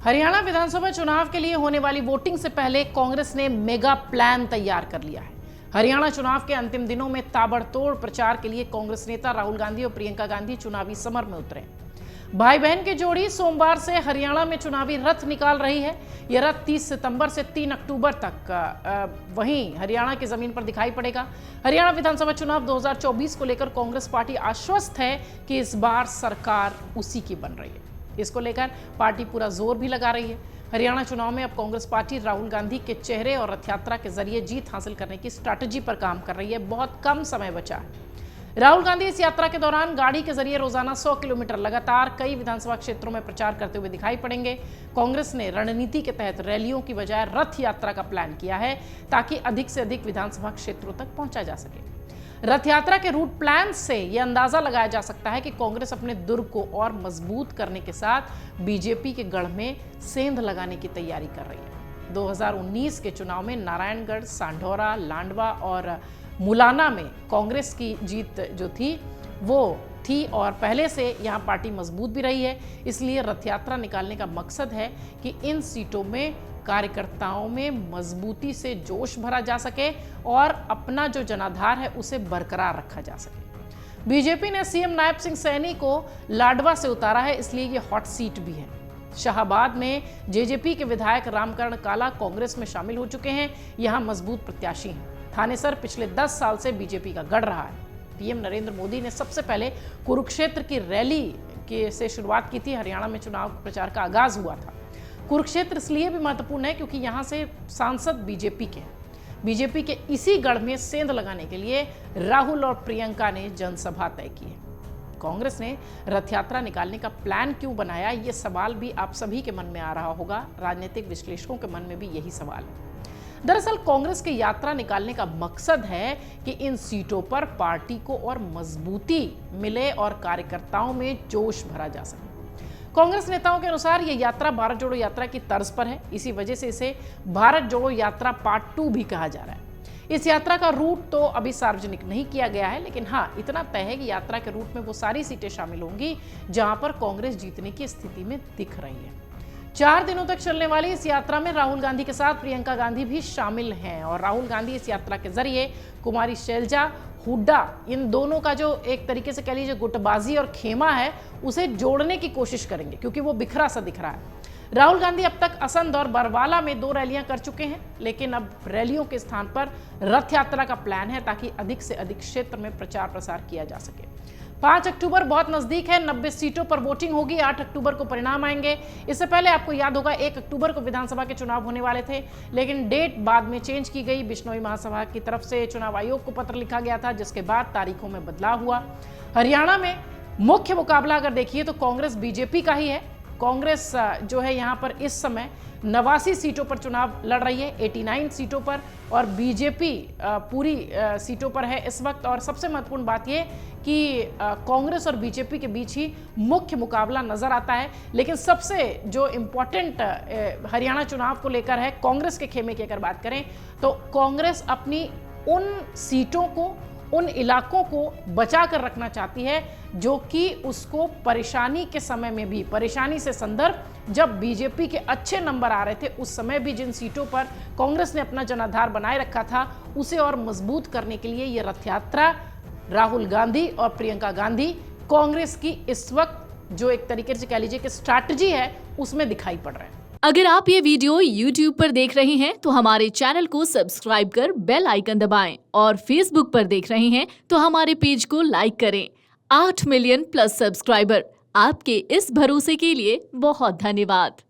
हरियाणा विधानसभा चुनाव के लिए होने वाली वोटिंग से पहले कांग्रेस ने मेगा प्लान तैयार कर लिया है। हरियाणा चुनाव के अंतिम दिनों में ताबड़तोड़ प्रचार के लिए कांग्रेस नेता राहुल गांधी और प्रियंका गांधी चुनावी समर में उतरे। भाई बहन की जोड़ी सोमवार से हरियाणा में चुनावी रथ निकाल रही है। यह रथ 30 सितंबर से 3 अक्टूबर तक वहीं हरियाणा की जमीन पर दिखाई पड़ेगा। हरियाणा विधानसभा चुनाव 2024 को लेकर कांग्रेस पार्टी आश्वस्त है कि इस बार सरकार उसी की बन रही है। इसको लेकर पार्टी पूरा जोर भी लगा रही है। हरियाणा चुनाव में अब कांग्रेस पार्टी राहुल गांधी के चेहरे और रथ यात्रा के जरिए जीत हासिल करने की स्ट्रैटेजी पर काम कर रही है। बहुत कम समय बचा है। राहुल गांधी इस यात्रा के दौरान गाड़ी के जरिए रोजाना 100 किलोमीटर लगातार कई विधानसभा क्षेत्रों में प्रचार करते हुए दिखाई पड़ेंगे। कांग्रेस ने रणनीति के तहत रैलियों की बजाय रथ यात्रा का प्लान किया है ताकि अधिक से अधिक विधानसभा क्षेत्रों तक पहुंचा जा सके। रथ यात्रा के रूट प्लान से यह अंदाजा लगाया जा सकता है कि कांग्रेस अपने दुर्ग को और मजबूत करने के साथ बीजेपी के गढ़ में सेंध लगाने की तैयारी कर रही है। 2019 के चुनाव में नारायणगढ़, सांढौरा, लांडवा और मुलाना में कांग्रेस की जीत जो थी वो थी और पहले से यहां पार्टी मजबूत भी रही है। इसलिए रथ यात्रा निकालने का मकसद है कि इन सीटों में कार्यकर्ताओं में मजबूती से जोश भरा जा सके और अपना जो जनाधार है उसे बरकरार रखा जा सके। बीजेपी ने सीएम नायब सिंह सैनी को लाडवा से उतारा है, इसलिए ये हॉट सीट भी है। शाहबाद में जेजेपी के विधायक रामकरण काला कांग्रेस में शामिल हो चुके हैं। यहां मजबूत प्रत्याशी हैं। थानेसर पिछले 10 साल से बीजेपी का गढ़ रहा है। पीएम नरेंद्र मोदी ने सबसे पहले कुरुक्षेत्र की रैली से शुरुआत की थी। हरियाणा में चुनाव प्रचार का आगाज हुआ था। कुरुक्षेत्र इसलिए भी महत्वपूर्ण है क्योंकि यहां से सांसद बीजेपी के हैं। बीजेपी के इसी गढ़ में सेंध लगाने के लिए राहुल और प्रियंका ने जनसभा तय की है। कांग्रेस ने रथ यात्रा निकालने का प्लान क्यों बनाया, यह सवाल भी आप सभी के मन में आ रहा होगा। राजनीतिक विश्लेषकों के मन में भी यही सवाल है। दरअसल कांग्रेस की यात्रा निकालने का मकसद है कि इन सीटों पर पार्टी को और मजबूती मिले और कार्यकर्ताओं में जोश भरा जा सके। कांग्रेस नेताओं के अनुसार यह यात्रा भारत जोड़ो यात्रा की तर्ज पर है। इसी वजह से इसे भारत जोड़ो यात्रा पार्ट 2 भी कहा जा रहा है। इस यात्रा का रूट तो अभी सार्वजनिक नहीं किया गया है, लेकिन हाँ, इतना तय है कि यात्रा के रूट में वो सारी सीटें शामिल होंगी जहां पर कांग्रेस जीतने की स्थिति में दिख रही है। 4 दिनों तक चलने वाली इस यात्रा में राहुल गांधी के साथ प्रियंका गांधी भी शामिल हैं और राहुल गांधी इस यात्रा के जरिए कुमारी शैलजा, हुड्डा, इन दोनों का जो एक तरीके से कह लीजिए गुटबाजी और खेमा है उसे जोड़ने की कोशिश करेंगे क्योंकि वो बिखरा सा दिख रहा है। राहुल गांधी अब तक असंध और बरवाला में 2 रैलियां कर चुके हैं, लेकिन अब रैलियों के स्थान पर रथ यात्रा का प्लान है ताकि अधिक से अधिक क्षेत्र में प्रचार प्रसार किया जा सके। 5 अक्टूबर बहुत नजदीक है। 90 सीटों पर वोटिंग होगी। 8 अक्टूबर को परिणाम आएंगे। इससे पहले आपको याद होगा 1 अक्टूबर को विधानसभा के चुनाव होने वाले थे, लेकिन डेट बाद में चेंज की गई। बिश्नोई महासभा की तरफ से चुनाव आयोग को पत्र लिखा गया था, जिसके बाद तारीखों में बदलाव हुआ। हरियाणा में मुख्य मुकाबला अगर देखिए तो कांग्रेस बीजेपी का ही है। कांग्रेस जो है यहाँ पर इस समय 89 सीटों पर चुनाव लड़ रही है, 89 सीटों पर, और बीजेपी पूरी सीटों पर है इस वक्त। और सबसे महत्वपूर्ण बात यह कि कांग्रेस और बीजेपी के बीच ही मुख्य मुकाबला नजर आता है। लेकिन सबसे जो इम्पोर्टेंट हरियाणा चुनाव को लेकर है कांग्रेस के खेमे की अगर बात करें तो कांग्रेस अपनी उन सीटों को, उन इलाकों को बचा कर रखना चाहती है जो कि उसको परेशानी के समय में भी, परेशानी से संदर्भ जब बीजेपी के अच्छे नंबर आ रहे थे उस समय भी जिन सीटों पर कांग्रेस ने अपना जनाधार बनाए रखा था उसे और मजबूत करने के लिए ये रथ यात्रा राहुल गांधी और प्रियंका गांधी कांग्रेस की इस वक्त जो एक तरीके से कह लीजिए कि स्ट्रैटेजी है उसमें दिखाई पड़ रहा है। अगर आप ये वीडियो YouTube पर देख रहे हैं तो हमारे चैनल को सब्सक्राइब कर बेल आइकन दबाएं और Facebook पर देख रहे हैं तो हमारे पेज को लाइक करें। 8 मिलियन प्लस सब्सक्राइबर, आपके इस भरोसे के लिए बहुत धन्यवाद।